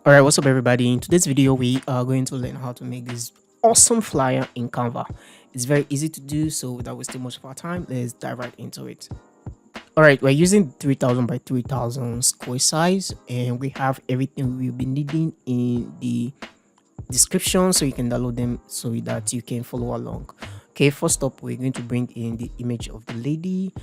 All right, what's up, everybody? In today's video, we are going to learn how to make this awesome flyer in Canva. It's very easy to do, so without wasting much of our time, let's dive right into it. All right, we're using 3000 by 3000 square size, and we have everything we'll be needing in the description, so you can download them so that you can follow along. Okay, first up, we're going to bring in the image of the lady.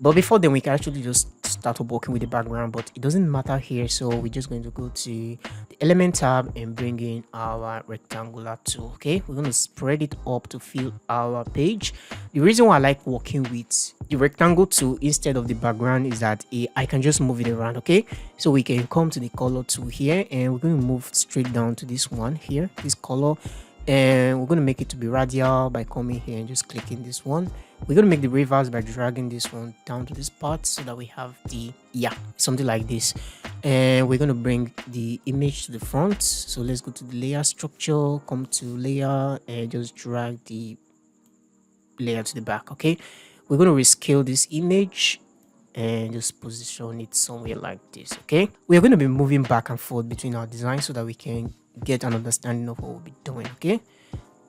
But before then, we can actually just start up working with the background, but it doesn't matter here. So we're just going to go to the element tab and bring in our rectangular tool. Okay, we're going to spread it up to fill our page. The reason why I like working with the rectangle tool instead of the background is that I can just move it around. Okay, so we can come to the color tool here, and we're going to move straight down to this one here, this color, and we're going to make it to be radial by coming here and just clicking this one. We're going to make the reverse by dragging this one down to this part so that we have the something like this. And we're going to bring the image to the front. So let's go to the layer structure, come to layer, and just drag the layer to the back. Okay, we're going to rescale this image and just position it somewhere like this. Okay, we're going to be moving back and forth between our designs so that we can get an understanding of what we'll be doing. Okay,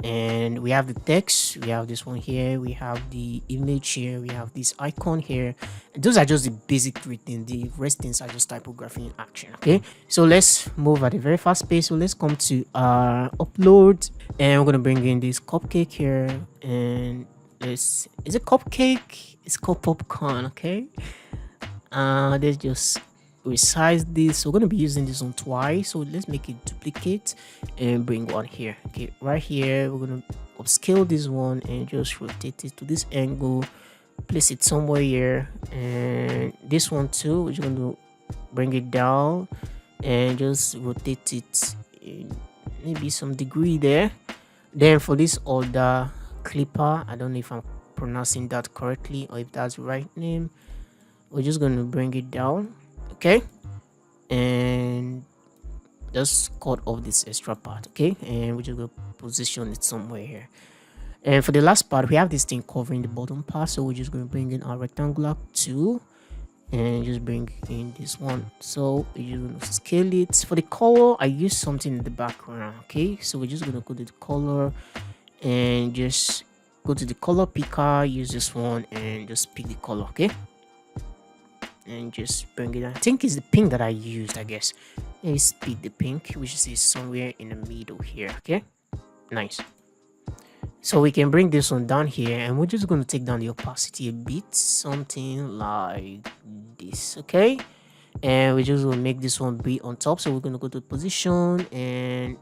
and we have the text, we have this one here, we have the image here, we have this icon here. Those are just the basic three things. The rest things are just typography in action. Okay, so let's move at a very fast pace. So let's come to our upload, and we're going to bring in this cupcake here, and this is a cupcake, it's called popcorn. Okay, let's just resize this. So we're going to be using this one twice, so let's make it duplicate and bring one here. Okay, right here we're going to upscale this one and just rotate it to this angle, place it somewhere here, and this one too, we're just going to bring it down and just rotate it in maybe some degree there. Then for this other clipper, I don't know if I'm pronouncing that correctly or if that's the right name, we're just going to bring it down. Okay, and just cut off this extra part. Okay, and we're just going to position it somewhere here. And for the last part, we have this thing covering the bottom part, so we're just going to bring in our rectangular tool and just bring in this one. So you're going to scale it. For the color, I use something in the background. Okay, so we're just going to go to the color and just go to the color picker, use this one and just pick the color. Okay, and just bring it down. I think it's the pink that I used, I guess. Let's pick the pink, which is somewhere in the middle here. Okay, nice. So we can bring this one down here, and we're just going to take down the opacity a bit, something like this. Okay, and we're just going to make this one be on top. So we're going to go to position and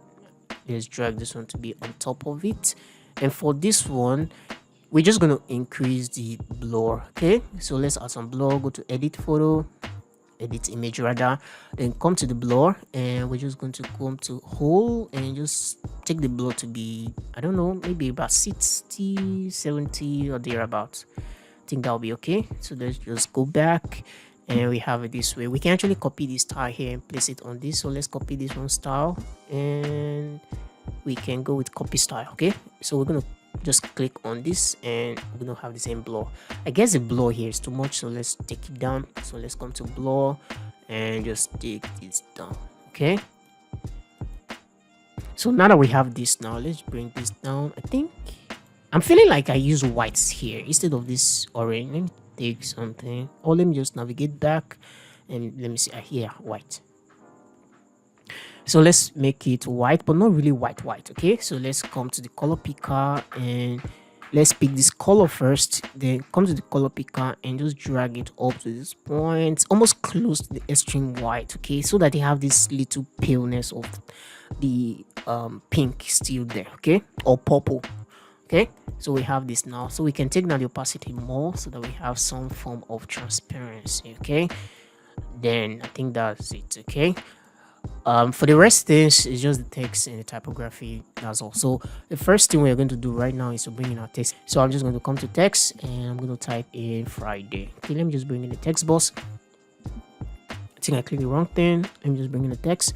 let's drag this one to be on top of it. And for this one, we're just going to increase the blur. Okay, so let's add some blur. Go to edit photo, edit image rather, then come to the blur, and we're just going to come to whole and just take the blur to be, I don't know, maybe about 60, 70 or thereabouts. I think that'll be okay. So let's just go back and we have it this way. We can actually copy this style here and place it on this. So let's copy this one style and we can go with copy style. Okay, so we're going to just click on this and we're gonna have the same blur. I guess the blur here is too much, so let's take it down. So let's come to blur and just take this down. Okay, so now that we have this, now let's bring this down. I think I'm feeling like I use whites here instead of this orange. Let me take something, or let me just navigate back and let me see here, white. So let's make it white, but not really white. Okay, so let's come to the color picker and let's pick this color first, then come to the color picker and just drag it up to this point, almost close to the extreme white. Okay, so that they have this little paleness of the pink still there. Okay, or purple. Okay, so we have this now, so we can take down the opacity more so that we have some form of transparency. Okay, then I think that's it. Okay, for the rest things, it's just the text and the typography. That's all. So the first thing we're going to do right now is to bring in our text. So I'm just going to come to text and I'm going to type in Friday. Okay, let me just bring in the text box. I think I clicked the wrong thing. Let me just bring in the text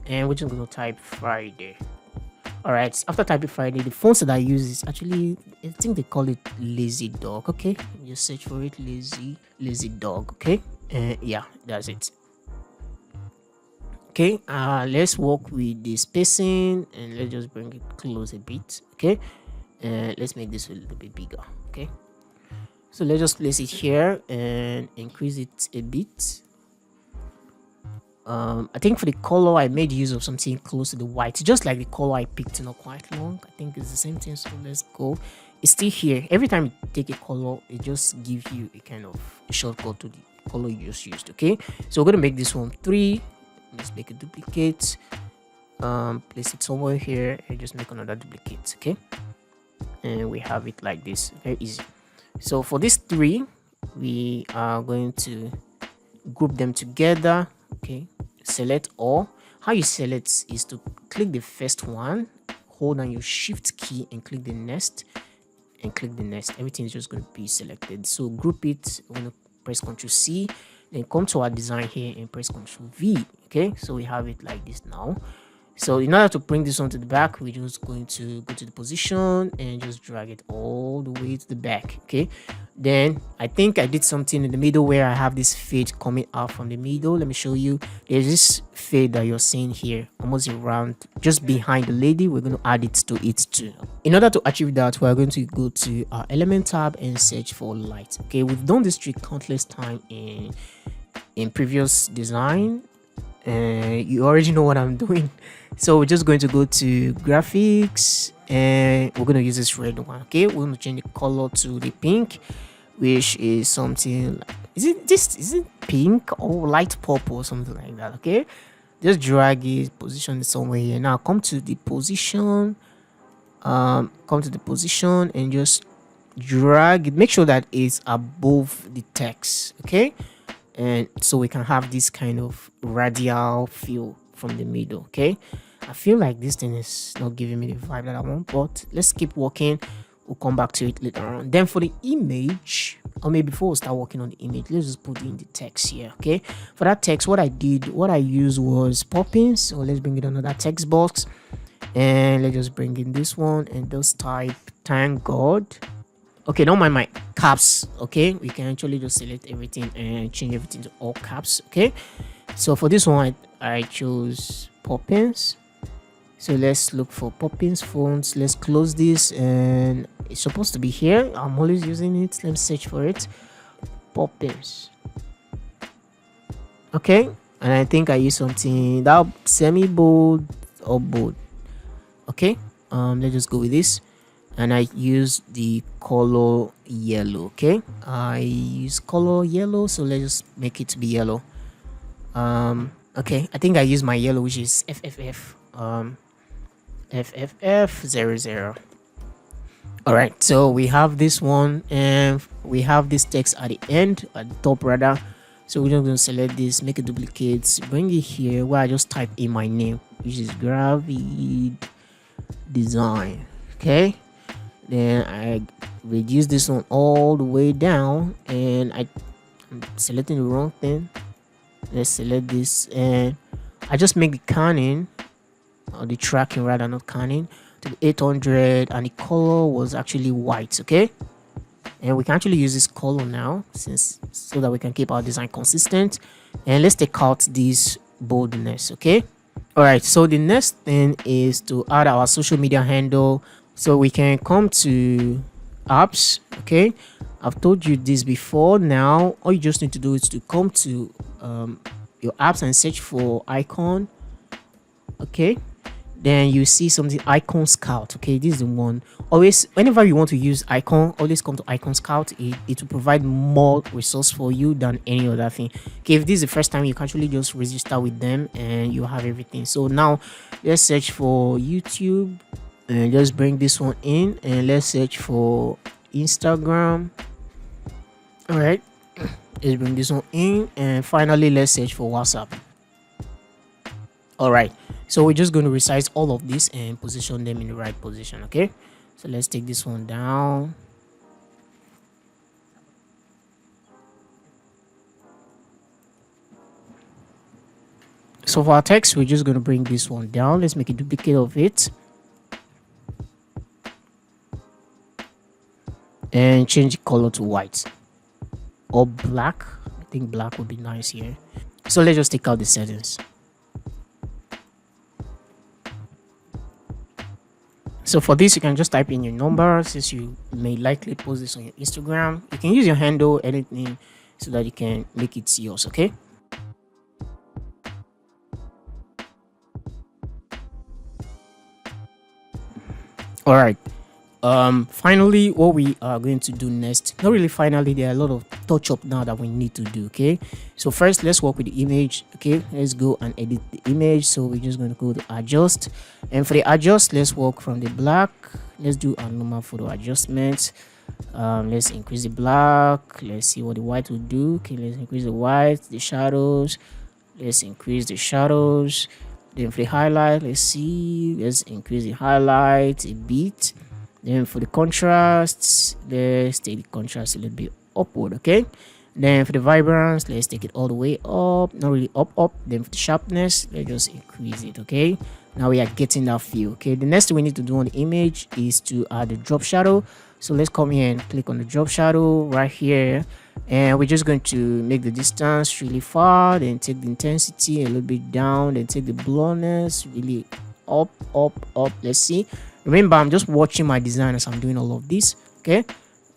and we're just going to type Friday. All right, after typing Friday, the fonts that I use is actually, I think they call it Lazy Dog. Okay, just search for it, Lazy Dog. Okay, yeah, that's it. Okay, let's work with the spacing and let's just bring it close a bit. Okay, and let's make this a little bit bigger. Okay, so let's just place it here and increase it a bit. I think for the color I made use of something close to the white, just like the color I picked, not quite long. I think it's the same thing, so let's go. It's still here. Every time you take a color, it just gives you a kind of a shortcut to the color you just used. Okay, so we're gonna make this one 3. Let's make a duplicate, place it somewhere here and just make another duplicate. Okay, and we have it like this, very easy. So for these 3, we are going to group them together. Okay, select all. How you select is to click the first one, hold on your shift key and click the next, and click the next. Everything is just going to be selected. So group it. We're going to press Ctrl C, then come to our design here and press Ctrl V. Okay, so we have it like this now. So in order to bring this onto the back, we're just going to go to the position and just drag it all the way to the back. Okay, then I think I did something in the middle where I have this fade coming out from the middle. Let me show you. There's this fade that you're seeing here, almost around just behind the lady. We're going to add it to it too. In order to achieve that, we're going to go to our element tab and search for light. Okay, we've done this trick countless times in previous design, and you already know what I'm doing. So we're just going to go to graphics and we're going to use this red one. Okay, we're going to change the color to the pink, which is something like, is it pink or light purple or something like that. Okay, just drag it, position it somewhere here. Now come to the position, and just drag it. Make sure that it's above the text. Okay, and so we can have this kind of radial feel from the middle. Okay, I feel like this thing is not giving me the vibe that I want, but let's keep working. We'll come back to it later on. Then for the image, or maybe before we start working on the image, let's just put in the text here. Okay, for that text, what I used was poppins. So let's bring it another text box, and let's just bring in this one and just type "thank God." Okay, don't mind my caps. Okay, we can actually just select everything and change everything to all caps. Okay, so for this one I chose poppins. So let's look for poppins fonts. Let's close this, and it's supposed to be here. I'm always using it. Let's search for it. Poppins. Okay, and I think I use something that semi bold or bold. Okay, let's just go with this. And I use the color yellow. Okay, I use color yellow, so let's just make it to be yellow. Okay, I think I use my yellow, which is FFF FFF00. All right, so we have this one and we have this text at the end, at the top rather. So we're just going to select this, make a duplicate, bring it here where I just type in my name, which is Gravid Design. Okay, then I reduce this one all the way down, and I'm selecting the wrong thing. Let's select this, and I just make the canning, or the tracking rather, not canning, to the 800, and the color was actually white. Okay, and we can actually use this color now, so that we can keep our design consistent. And let's take out this boldness. Okay, all right, so the next thing is to add our social media handle. So we can come to apps. Okay, I've told you this before. Now all you just need to do is to come to your apps and search for icon. Okay, then you see something, icon scout. Okay, this is the one. Always, whenever you want to use icon, always come to icon scout. It will provide more resource for you than any other thing. Okay, if this is the first time, you can actually just register with them and you have everything. So now let's search for YouTube and just bring this one in, and let's search for Instagram. All right, let's bring this one in, and finally let's search for WhatsApp. All right, so we're just going to resize all of this and position them in the right position. Okay, so let's take this one down. So for our text, we're just going to bring this one down. Let's make a duplicate of it and change the color to white or black. I think black would be nice here. So let's just take out the settings. So for this, you can just type in your number since you may likely post this on your Instagram. You can use your handle, anything, so that you can make it yours. Okay. All right. Finally, what we are going to do next, not really finally, there are a lot of touch up now that we need to do. Okay, so first let's work with the image. Okay, let's go and edit the image. So we're just going to go to adjust, and for the adjust, let's work from the black. Let's do a normal photo adjustment. Let's increase the black. Let's see what the white will do. Okay, let's increase the white, the shadows. Let's increase the shadows. Then for the highlight, let's increase the highlight a bit. Then for the contrasts, let's take the contrast a little bit upward. Okay, then for the vibrance, let's take it all the way up, not really up. Then for the sharpness, let's just increase it. Okay, now we are getting that feel. Okay, the next thing we need to do on the image is to add the drop shadow. So let's come here and click on the drop shadow right here, and we're just going to make the distance really far, then take the intensity a little bit down, then take the blurriness really up. Let's see. Remember, I'm just watching my design as I'm doing all of this. Okay,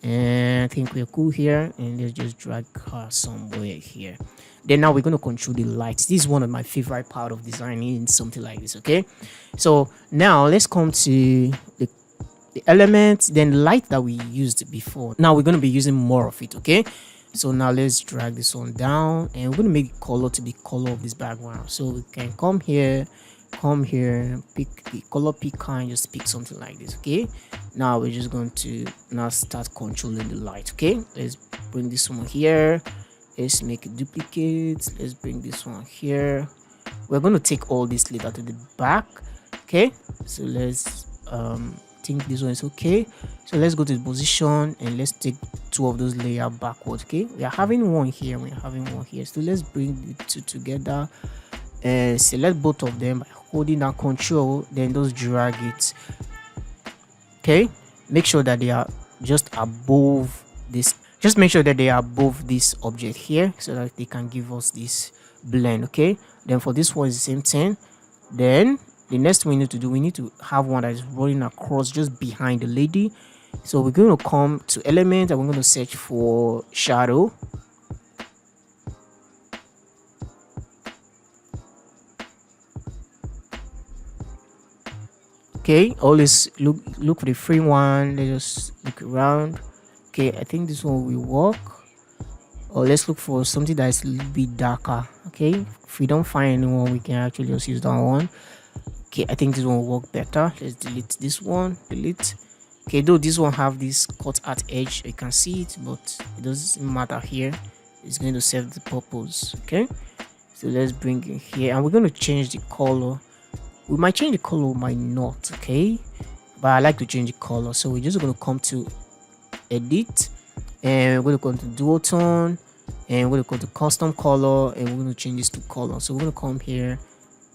and I think we're cool here, and let's just drag her somewhere here. Then now we're going to control the lights. This is one of my favorite part of designing something like this. Okay, so now let's come to the elements, then the light that we used before. Now we're going to be using more of it. Okay, so now let's drag this one down, and we're going to make the color to be color of this background. So we can come here, pick the color picker, and just pick something like this. Okay, now we're just going to now start controlling the light. Okay, let's bring this one here, let's make a duplicate, let's bring this one here. We're going to take all this later to the back. Okay, so let's think this one is okay. So let's go to the position, and let's take two of those layers backward. Okay, we are having one here, we are having one here, so let's bring the two together and select both of them by holding down control, then just drag it. Okay, make sure that they are just above this, just make sure that they are above this object here, so that they can give us this blend. Okay, then for this one is the same thing. Then the next thing we need to do, we need to have one that is running across just behind the lady. So we're going to come to element, and we're going to search for shadow. Okay, always look for the free one. Let's just look around. Okay, I think this one will work. Or let's look for something that is a little bit darker. Okay, if we don't find anyone, we can actually just use that one. Okay, I think this one will work better. Let's delete this one. Delete. Okay, though this one have this cut at edge, you can see it, but it doesn't matter here. It's going to serve the purpose. Okay, so let's bring it here, and we're going to change the color. We might change the color, we might not. Okay, but I like to change the color, so we're just going to come to edit, and we're going to go to duotone, and we're going to go to custom color, and we're going to change this to color. So we're going to come here,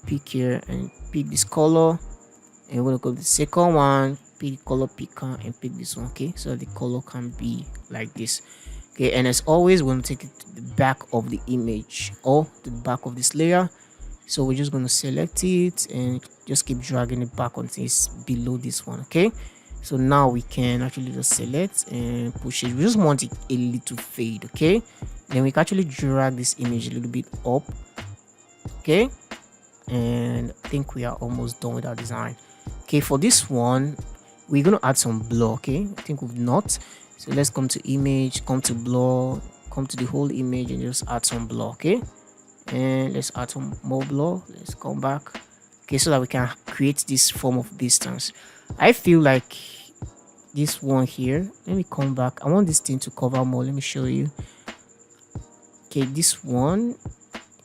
pick here, and pick this color, and we're going to go to the second one, pick the color picker, and pick this one. Okay, so the color can be like this. Okay, and as always, we're going to take it to the back of the image or to the back of this layer. So we're just going to select it and just keep dragging it back until it's below this one. Okay, so now we can actually just select and push it. We just want it a little fade. Okay, then we can actually drag this image a little bit up. Okay, and I think we are almost done with our design. Okay, for this one, we're going to add some blur. Okay, I think we've not. So let's come to image, come to blur, come to the whole image, and just add some blur. Okay, and let's add some more blur. Let's come back. Okay, so that we can create this form of distance. I feel like this one here, let me come back. I want this thing to cover more. Let me show you. Okay, this one,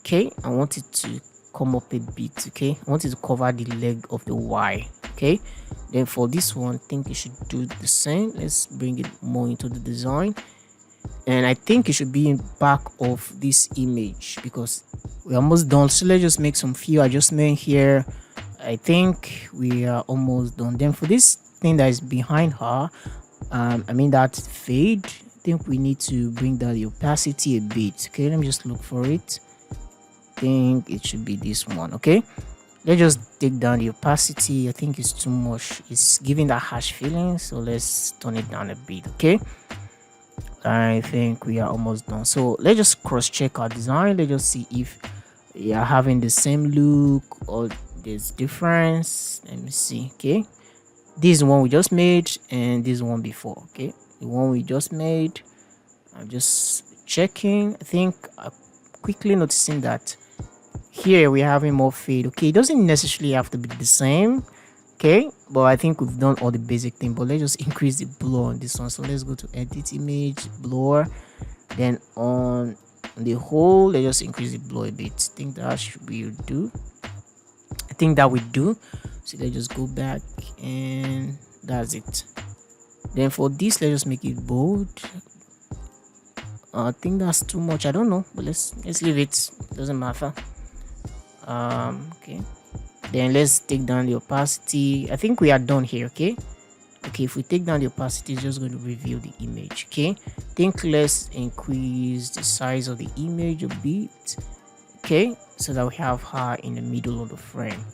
okay, I want it to come up a bit. Okay, I want it to cover the leg of the Y. Okay, then for this one, I think you should do the same. Let's bring it more into the design, and I think it should be in back of this image because we're almost done. So let's just make some few adjustments here. I think we are almost done. Then for this thing that is behind her, I mean that fade, I think we need to bring down the opacity a bit. Okay, let me just look for it. I think it should be this one. Okay, Let's just take down the opacity. I think it's too much. It's giving that harsh feeling. So let's turn it down a bit. Okay. I think we are almost done. So let's just cross check our design. Let's just see if we are having the same look or there's difference. Let me see. Okay. This is the one we just made and this one before. Okay. The one we just made. I'm just checking. I think I'm quickly noticing that here we're having more fade. Okay, it doesn't necessarily have to be the same. Okay, but I think we've done all the basic thing. But let's just increase the blur on this one. So let's go to edit image, blur. Then on the whole, let's just increase the blur a bit. I think that should be do. I think that we do. So let's just go back and that's it. Then for this, let's just make it bold. I think that's too much. I don't know, but let's leave it. Doesn't matter. Okay. Then let's take down the opacity. I think we are done here. Okay. Okay. If we take down the opacity, it's just going to reveal the image. Okay. Think let's increase the size of the image a bit. Okay, so that we have her in the middle of the frame.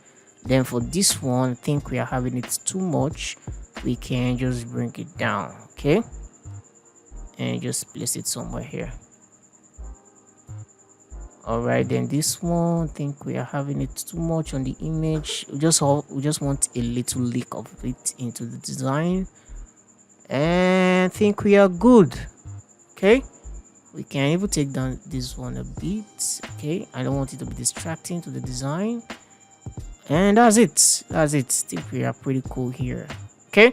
Then for this one, I think we are having it too much. We can just bring it down. Okay, and just place it somewhere here. All right, then this one, I think we are having it too much on the image. We just want a little leak of it into the design, and I think we are good. Okay, we can even take down this one a bit. Okay, I don't want it to be distracting to the design, and that's it. I think we are pretty cool here. Okay,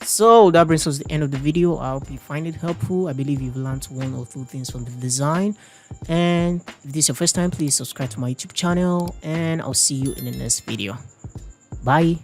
so that brings us to the end of the video. I hope you find it helpful. I believe you've learned one or two things from the design. And if this is your first time, please subscribe to my YouTube channel and I'll see you in the next video. Bye.